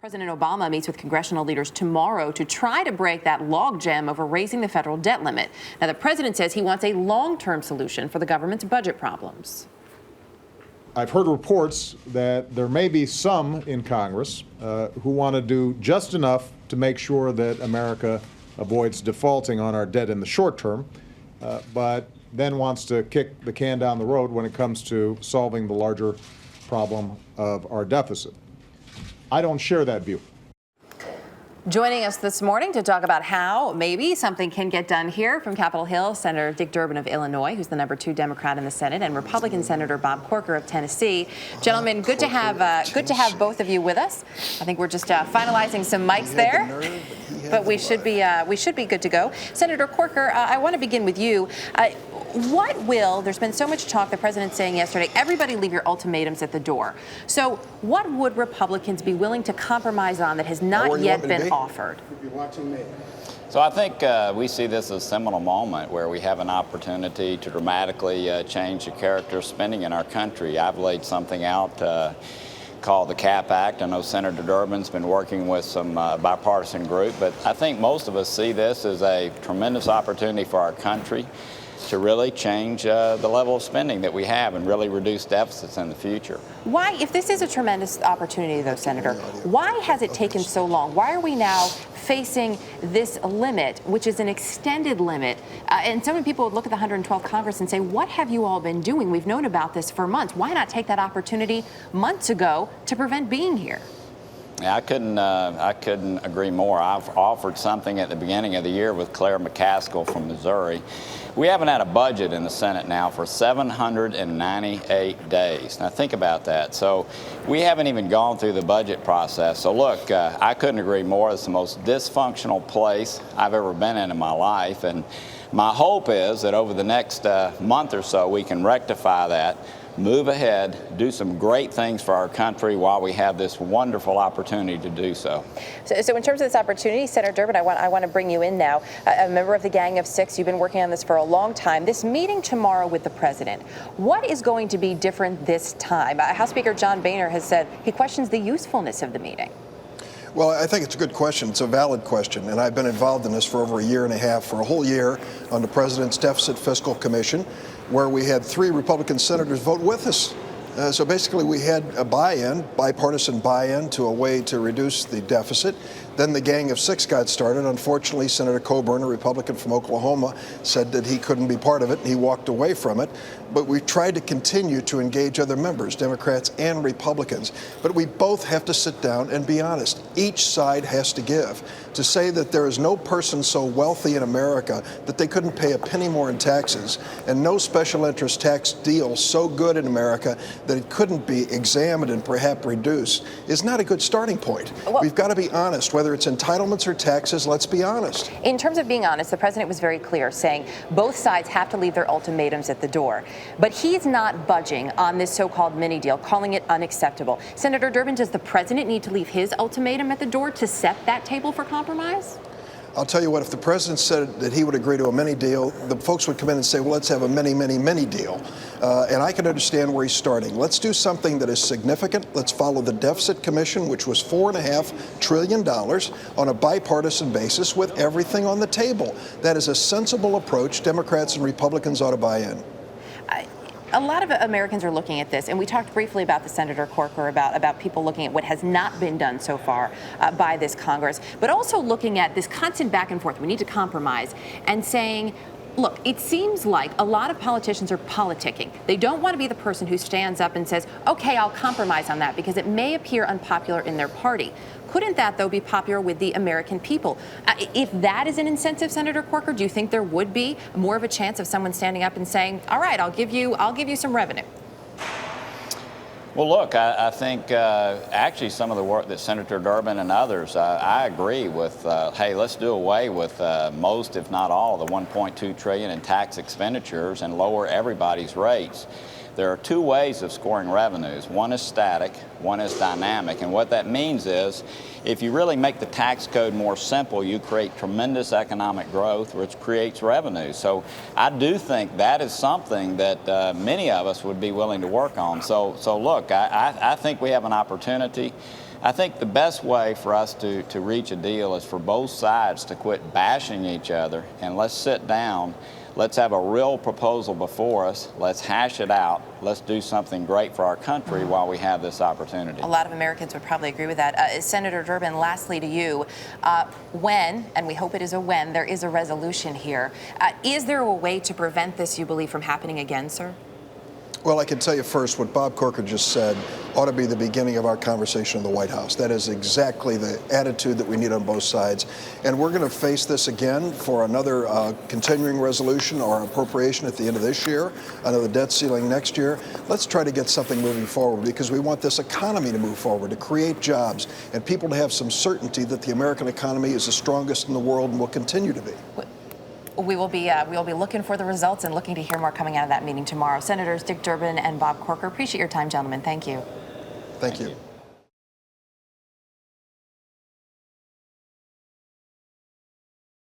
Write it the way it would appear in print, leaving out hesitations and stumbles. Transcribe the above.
President Obama meets with congressional leaders tomorrow to try to break that logjam over raising the federal debt limit. Now, the president says he wants a long-term solution for the government's budget problems. I've heard reports that there may be some in Congress who want to do just enough to make sure that America avoids defaulting on our debt in the short term, but then wants to kick the can down the road when it comes to solving the larger problem of our deficit. I don't share that view. Joining us this morning to talk about how maybe something can get done here from Capitol Hill, Senator Dick Durbin of Illinois, who's the number 2 Democrat in the Senate, and Republican Senator Bob Corker of Tennessee. Gentlemen, good to have both of you with us. I think we're just finalizing some mics there, but we should be good to go. Senator Corker, I want to begin with you. There's been so much talk, the president saying yesterday, everybody leave your ultimatums at the door. So what would Republicans be willing to compromise on that has not yet been offered? So I think we see this as a seminal moment where we have an opportunity to dramatically change the character of spending in our country. I've laid something out called the CAP Act. I know Senator Durbin's been working with some bipartisan group, but I think most of us see this as a tremendous opportunity for our country to really change the level of spending that we have and really reduce deficits in the future. Why, if this is a tremendous opportunity, though, Senator, why has it taken so long? Why are we now facing this limit, which is an extended limit? And some people would look at the 112th Congress and say, what have you all been doing? We've known about this for months. Why not take that opportunity months ago to prevent being here? Yeah, I couldn't agree more. I've offered something at the beginning of the year with Claire McCaskill from Missouri. We haven't had a budget in the Senate now for 798 days. Now think about that. So we haven't even gone through the budget process. So look, I couldn't agree more. It's the most dysfunctional place I've ever been in my life. And my hope is that over the next month or so, we can rectify that, move ahead, do some great things for our country while we have this wonderful opportunity to do so. So in terms of this opportunity, Senator Durbin, I want to bring you in now. A member of the Gang of Six, you've been working on this for a long time. This meeting tomorrow with the president, what is going to be different this time? House Speaker John Boehner has said he questions the usefulness of the meeting. Well, I think it's a good question. It's a valid question. And I've been involved in this for over a year and a half, for a whole year, on the President's Deficit Fiscal Commission, where we had 3 Republican senators vote with us. So basically, we had a bipartisan buy-in to a way to reduce the deficit. Then the Gang of Six got started. Unfortunately, Senator Coburn, a Republican from Oklahoma, said that he couldn't be part of it, and he walked away from it. But we tried to continue to engage other members, Democrats and Republicans. But we both have to sit down and be honest. Each side has to give. To say that there is no person so wealthy in America that they couldn't pay a penny more in taxes, and no special interest tax deal so good in America that it couldn't be examined and perhaps reduced, is not a good starting point. Well, we've got to be honest. Whether it's entitlements or taxes, let's be honest. In terms of being honest, the president was very clear, saying both sides have to leave their ultimatums at the door. But he's not budging on this so-called mini deal, calling it unacceptable. Senator Durbin, does the president need to leave his ultimatum at the door to set that table for compromise? I'll tell you what, if the president said that he would agree to a mini deal, the folks would come in and say, well, let's have a mini deal. And I can understand where he's starting. Let's do something that is significant. Let's follow the Deficit Commission, which was $4.5 trillion on a bipartisan basis with everything on the table. That is a sensible approach. Democrats and Republicans ought to buy in. A lot of Americans are looking at this, and we talked briefly about the Senator Corker, about people looking at what has not been done so far by this Congress, but also looking at this constant back and forth. We need to compromise, and saying, look, it seems like a lot of politicians are politicking. They don't want to be the person who stands up and says, okay, I'll compromise on that, because it may appear unpopular in their party. Couldn't that, though, be popular with the American people? If that is an incentive, Senator Corker, do you think there would be more of a chance of someone standing up and saying, all right, I'll give you some revenue? Well, look, I think actually some of the work that Senator Durbin and others, I agree with, hey, let's do away with most, if not all, of the $1.2 trillion in tax expenditures and lower everybody's rates. There are 2 ways of scoring revenues. One is static, one is dynamic. And what that means is if you really make the tax code more simple, you create tremendous economic growth, which creates revenue. So I do think that is something that many of us would be willing to work on. So look, I think we have an opportunity I think the best way for us to reach a deal is for both sides to quit bashing each other, and let's sit down. Let's have a real proposal before us. Let's hash it out. Let's do something great for our country while we have this opportunity. A lot of Americans would probably agree with that. Senator Durbin, lastly to you, when, and we hope it is a when, there is a resolution here, is there a way to prevent this, you believe, from happening again, sir? Well, I can tell you first, what Bob Corker just said ought to be the beginning of our conversation in the White House. That is exactly the attitude that we need on both sides. And we're going to face this again for another continuing resolution or appropriation at the end of this year, another debt ceiling next year. Let's try to get something moving forward, because we want this economy to move forward, to create jobs, and people to have some certainty that the American economy is the strongest in the world and will continue to be. We will be looking for the results and looking to hear more coming out of that meeting tomorrow. Senators Dick Durbin and Bob Corker, appreciate your time, gentlemen. Thank you. Thank you.